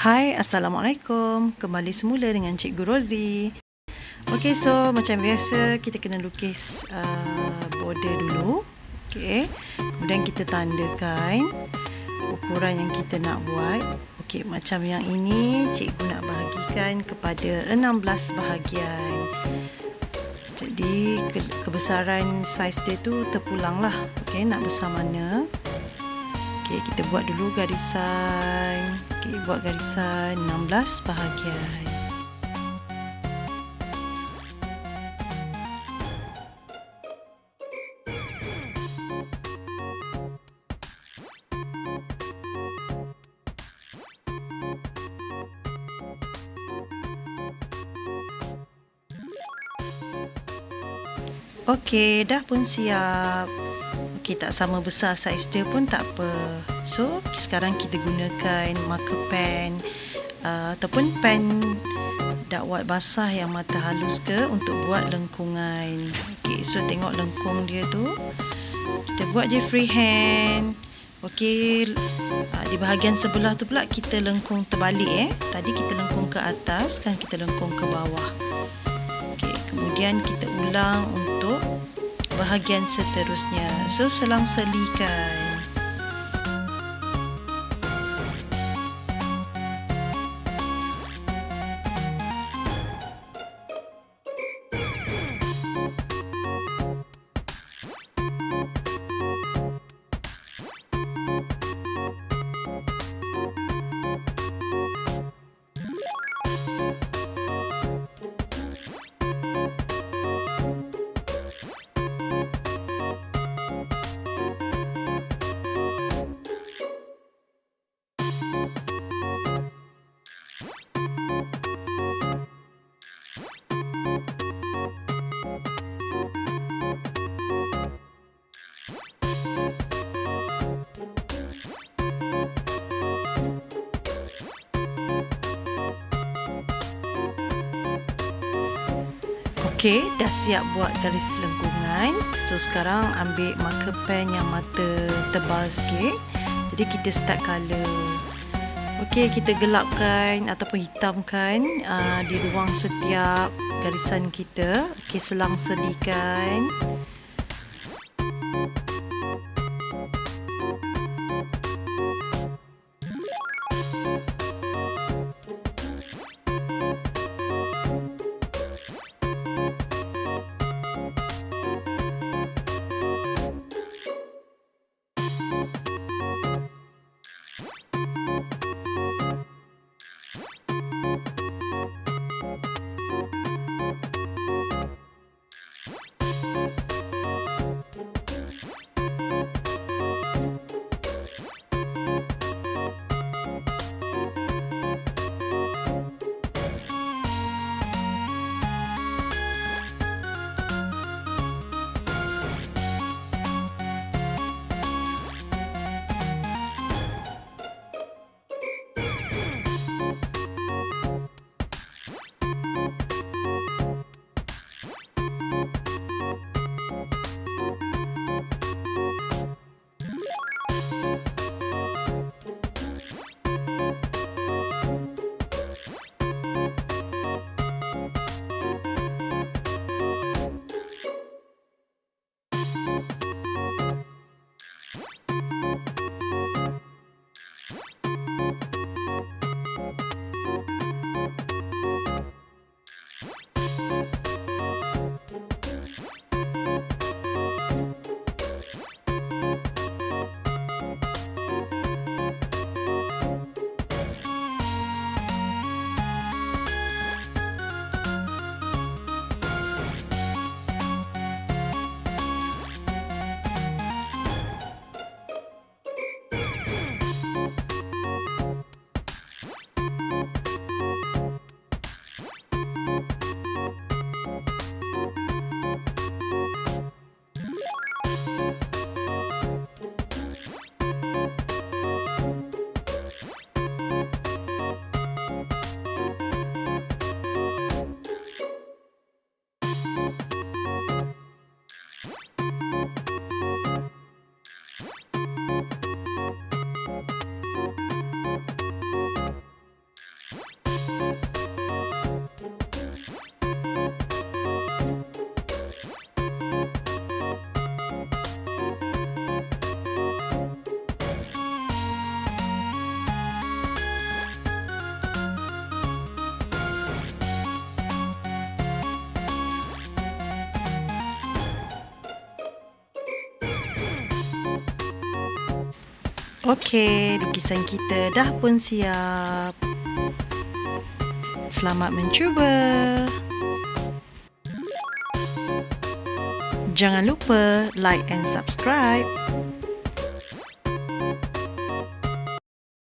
Hai, Assalamualaikum. Kembali semula dengan Cikgu RoZie. Okey, so macam biasa kita kena lukis border dulu. Okey. Kemudian kita tandakan ukuran yang kita nak buat. Okey, macam yang ini cikgu nak bahagikan kepada 16 bahagian. Jadi kebesaran saiz dia tu terpulang lah. Okey, nak besar mana? Okey, kita buat dulu garisan. Okey, buat garisan 16 bahagian. Okey, dah pun siap. Okey, tak sama besar saiz dia pun tak apa. So, sekarang kita gunakan marker pen ataupun pen dakwat basah yang mata halus ke untuk buat lengkungan. Okey, so tengok lengkung dia tu. Kita buat je freehand. Okey, di bahagian sebelah tu pula kita lengkung terbalik. Tadi kita lengkung ke atas, kan kita lengkung ke bawah. Okey, kemudian kita ulang untuk bahagian seterusnya. So, selang-selikan. Okey, dah siap buat garis lengkungan. So, sekarang ambil marker pen yang mata tebal sikit. Jadi, kita start colour. Okey, kita gelapkan ataupun hitamkan di ruang setiap garisan kita. Okey, selang-selikan. Okey, lukisan kita dah pun siap. Selamat mencuba. Jangan lupa like and subscribe.